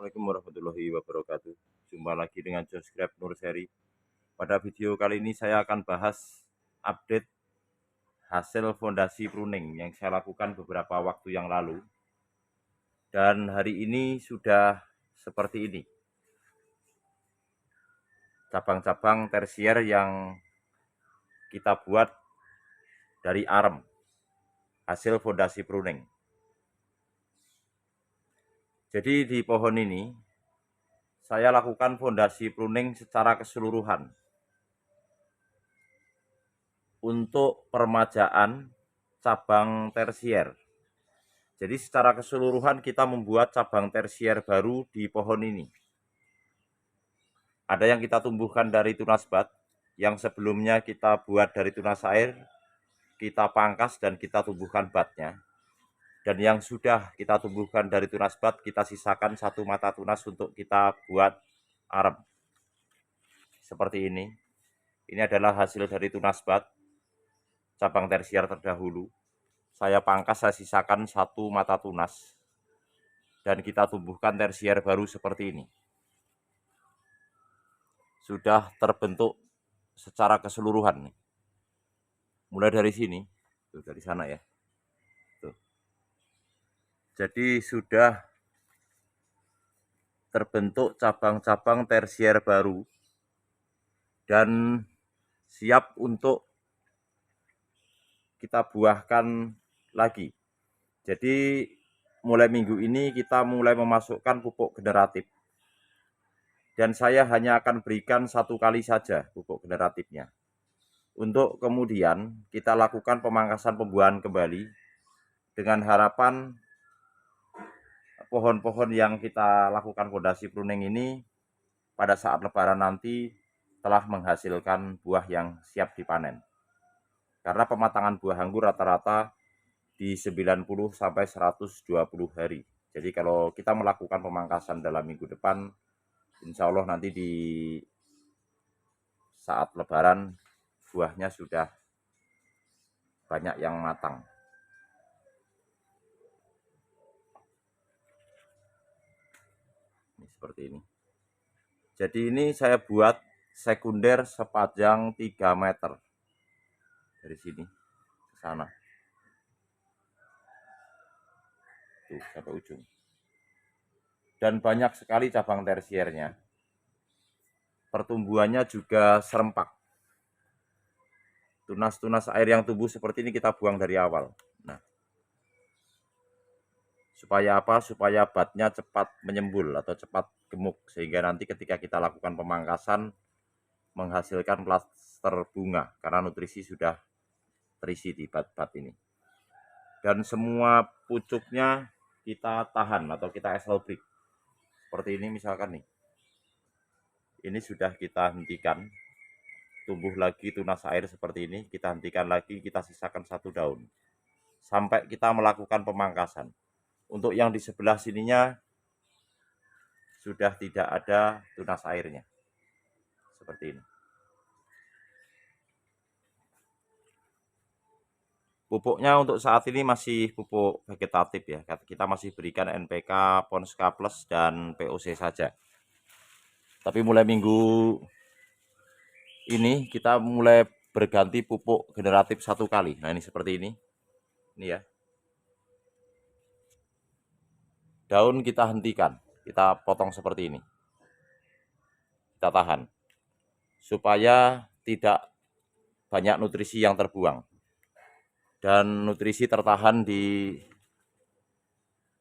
Assalamualaikum warahmatullahi wabarakatuh. Jumpa lagi dengan Josgrab Nur Seri. Pada video kali ini saya akan bahas update hasil fondasi pruning yang saya lakukan beberapa waktu yang lalu. Dan hari ini sudah seperti ini. Cabang-cabang tersier yang kita buat dari arem, hasil fondasi pruning. Jadi di pohon ini saya lakukan fondasi pruning secara keseluruhan untuk permajaan cabang tersier. Jadi secara keseluruhan kita membuat cabang tersier baru di pohon ini. Ada yang kita tumbuhkan dari tunas bat, yang sebelumnya kita buat dari tunas air, kita pangkas dan kita tumbuhkan batnya. Dan yang sudah kita tumbuhkan dari tunas bat, kita sisakan satu mata tunas untuk kita buat arem. Seperti ini. Ini adalah hasil dari tunas bat, cabang tersier terdahulu. Saya pangkas, saya sisakan satu mata tunas. Dan kita tumbuhkan tersier baru seperti ini. Sudah terbentuk secara keseluruhan. Mulai dari sini, tuh dari sana ya. Tuh. Jadi sudah terbentuk cabang-cabang tersier baru dan siap untuk kita buahkan lagi. Jadi mulai minggu ini kita mulai memasukkan pupuk generatif. Dan saya hanya akan berikan satu kali saja pupuk generatifnya. Untuk kemudian kita lakukan pemangkasan pembuahan kembali dengan harapan pohon-pohon yang kita lakukan fondasi pruning ini pada saat lebaran nanti telah menghasilkan buah yang siap dipanen. Karena pematangan buah anggur rata-rata di 90 sampai 120 hari. Jadi kalau kita melakukan pemangkasan dalam minggu depan, insya Allah nanti di saat lebaran buahnya sudah banyak yang matang. Ini seperti ini. Jadi ini saya buat sekunder sepanjang 3 meter. Dari sini ke sana. Tuh, sampai ujung. Dan banyak sekali cabang tersiernya. Pertumbuhannya juga serempak. Tunas-tunas air yang tumbuh seperti ini kita buang dari awal. Nah, supaya apa? Supaya batnya cepat menyembul atau cepat gemuk. Sehingga nanti ketika kita lakukan pemangkasan, menghasilkan plaster bunga. Karena nutrisi sudah terisi di bat-bat ini. Dan semua pucuknya kita tahan atau kita eselbrik. Seperti ini misalkan nih. Ini sudah kita hentikan. Tumbuh lagi tunas air seperti ini, kita hentikan lagi, kita sisakan satu daun. Sampai kita melakukan pemangkasan. Untuk yang di sebelah sininya sudah tidak ada tunas airnya. Seperti ini. Pupuknya untuk saat ini masih pupuk vegetatif ya. Kita masih berikan NPK, Ponska Plus, dan POC saja. Tapi mulai minggu ini kita mulai berganti pupuk generatif satu kali. Nah ini seperti ini. Ini ya. Daun kita hentikan. Kita potong seperti ini. Kita tahan. Supaya tidak banyak nutrisi yang terbuang. Dan nutrisi tertahan di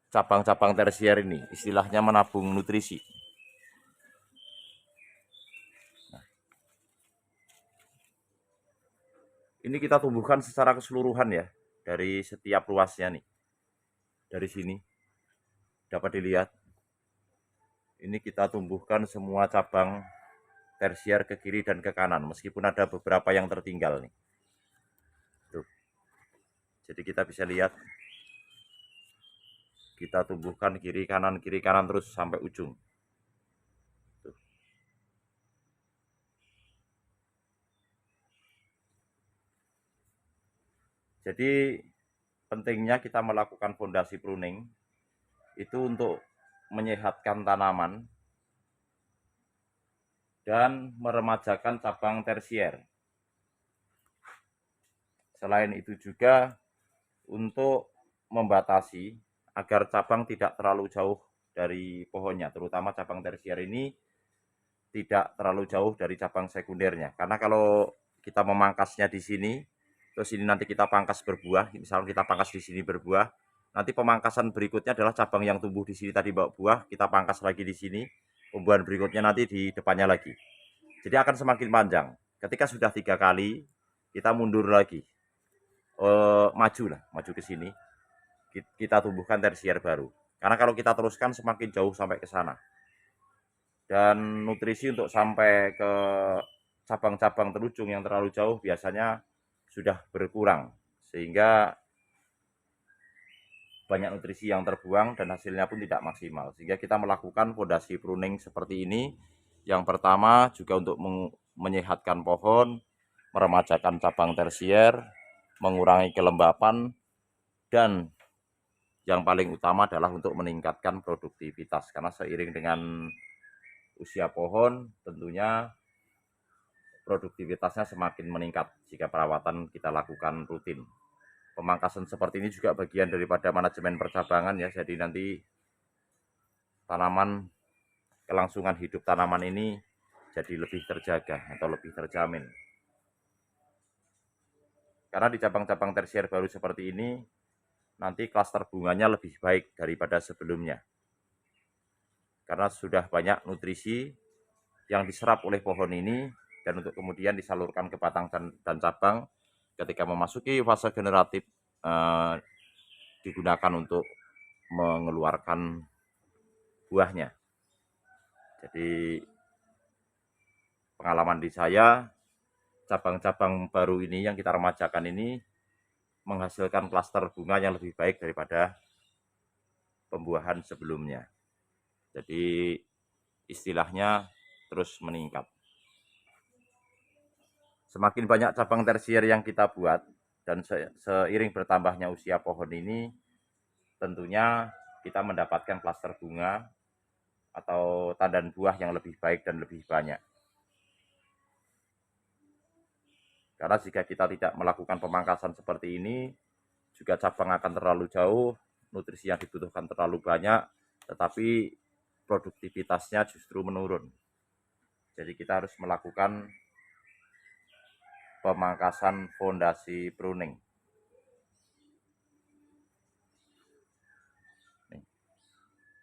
cabang-cabang tersier ini. Istilahnya menabung nutrisi. Nah, ini kita tumbuhkan secara keseluruhan ya. Dari setiap ruasnya nih. Dari sini. Dapat dilihat. Ini kita tumbuhkan semua cabang tersier ke kiri dan ke kanan. Meskipun ada beberapa yang tertinggal nih. Tuh. Jadi kita bisa lihat. Kita tumbuhkan kiri kanan terus sampai ujung. Tuh. Jadi pentingnya kita melakukan fondasi pruning itu untuk menyehatkan tanaman dan meremajakan cabang tersier. Selain itu juga untuk membatasi agar cabang tidak terlalu jauh dari pohonnya, terutama cabang tersier ini tidak terlalu jauh dari cabang sekundernya. Karena kalau kita memangkasnya di sini, terus ini nanti kita pangkas berbuah, misalnya kita pangkas di sini berbuah, nanti pemangkasan berikutnya adalah cabang yang tumbuh di sini tadi bawa buah, kita pangkas lagi di sini, pembuahan berikutnya nanti di depannya lagi. Jadi akan semakin panjang. Ketika sudah 3 kali, kita mundur lagi, maju ke sini, kita tumbuhkan tersier baru. Karena kalau kita teruskan semakin jauh sampai ke sana. Dan nutrisi untuk sampai ke cabang-cabang terujung yang terlalu jauh biasanya sudah berkurang, sehingga banyak nutrisi yang terbuang dan hasilnya pun tidak maksimal. Sehingga kita melakukan fondasi pruning seperti ini. Yang pertama juga untuk menyehatkan pohon, meremajakan cabang tersier, mengurangi kelembapan, dan yang paling utama adalah untuk meningkatkan produktivitas. Karena seiring dengan usia pohon tentunya produktivitasnya semakin meningkat jika perawatan kita lakukan rutin. Pemangkasan seperti ini juga bagian daripada manajemen percabangan ya. Jadi nanti tanaman, kelangsungan hidup tanaman ini jadi lebih terjaga atau lebih terjamin. Karena di cabang-cabang tersier baru seperti ini, nanti klaster bunganya lebih baik daripada sebelumnya. Karena sudah banyak nutrisi yang diserap oleh pohon ini dan untuk kemudian disalurkan ke batang dan cabang ketika memasuki fase generatif, digunakan untuk mengeluarkan buahnya. Jadi pengalaman di saya, cabang-cabang baru ini yang kita remajakan ini menghasilkan klaster bunga yang lebih baik daripada pembuahan sebelumnya. Jadi istilahnya terus meningkat. Semakin banyak cabang tersier yang kita buat dan seiring bertambahnya usia pohon ini, tentunya kita mendapatkan klaster bunga atau tandan buah yang lebih baik dan lebih banyak. Karena jika kita tidak melakukan pemangkasan seperti ini, juga cabang akan terlalu jauh, nutrisi yang dibutuhkan terlalu banyak, tetapi produktivitasnya justru menurun. Jadi kita harus melakukan pemangkasan fondasi pruning.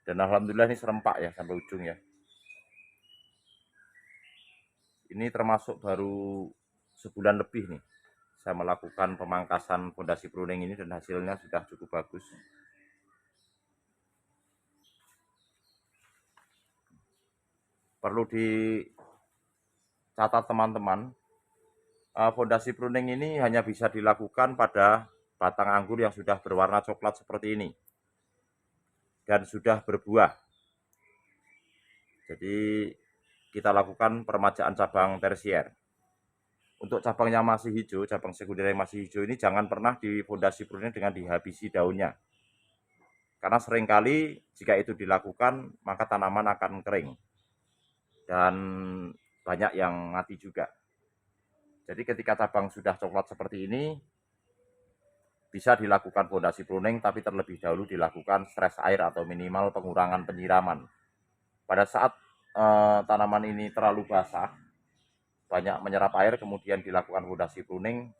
Dan alhamdulillah ini serempak ya sampai ujung ya. Ini termasuk baru sebulan lebih nih saya melakukan pemangkasan fondasi pruning ini dan hasilnya sudah cukup bagus. Perlu dicatat teman-teman, fondasi pruning ini hanya bisa dilakukan pada batang anggur yang sudah berwarna coklat seperti ini dan sudah berbuah. Jadi kita lakukan peremajaan cabang tersier. Untuk cabang yang masih hijau, cabang sekunder yang masih hijau ini jangan pernah difondasi pruning dengan dihabisi daunnya. Karena seringkali jika itu dilakukan, maka tanaman akan kering. Dan banyak yang mati juga. Jadi ketika cabang sudah coklat seperti ini, bisa dilakukan fondasi pruning, tapi terlebih dahulu dilakukan stres air atau minimal pengurangan penyiraman. Pada saat tanaman ini terlalu basah, banyak menyerap air, kemudian dilakukan fondasi pruning,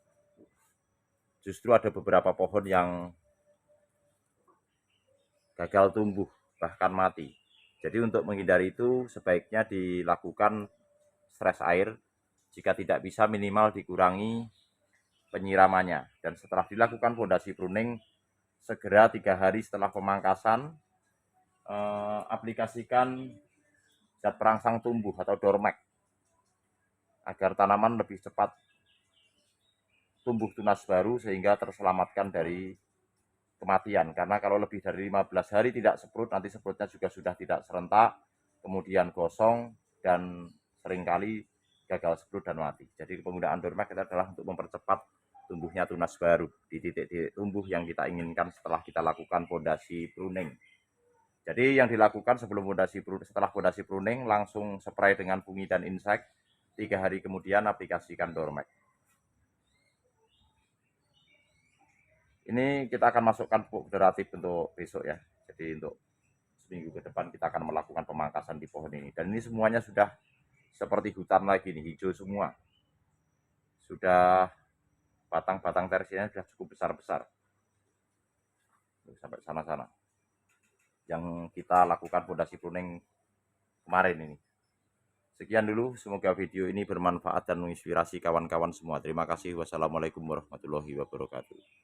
justru ada beberapa pohon yang gagal tumbuh, bahkan mati. Jadi untuk menghindari itu, sebaiknya dilakukan stres air, jika tidak bisa minimal dikurangi penyiramannya. Dan setelah dilakukan fondasi pruning, segera 3 hari setelah pemangkasan, aplikasikan zat perangsang tumbuh atau Dormax agar tanaman lebih cepat tumbuh tunas baru sehingga terselamatkan dari kematian. Karena kalau lebih dari 15 hari tidak seprut, nanti seprutnya juga sudah tidak serentak, kemudian gosong dan seringkali gagal seprut dan mati. Jadi penggunaan Dormax adalah untuk mempercepat tumbuhnya tunas baru di titik-titik tumbuh yang kita inginkan setelah kita lakukan fondasi pruning. Jadi yang dilakukan setelah fondasi pruning langsung spray dengan fungi dan insek. 3 hari kemudian aplikasikan Dormax. Ini kita akan masukkan pupuk generatif untuk besok ya. Jadi untuk seminggu ke depan kita akan melakukan pemangkasan di pohon ini. Dan ini semuanya sudah seperti hutan lagi nih, hijau semua. Sudah batang-batang tersinya sudah cukup besar-besar. Sampai sana-sana. Yang kita lakukan fondasi pruning kemarin ini. Sekian dulu, semoga video ini bermanfaat dan menginspirasi kawan-kawan semua. Terima kasih. Wassalamualaikum warahmatullahi wabarakatuh.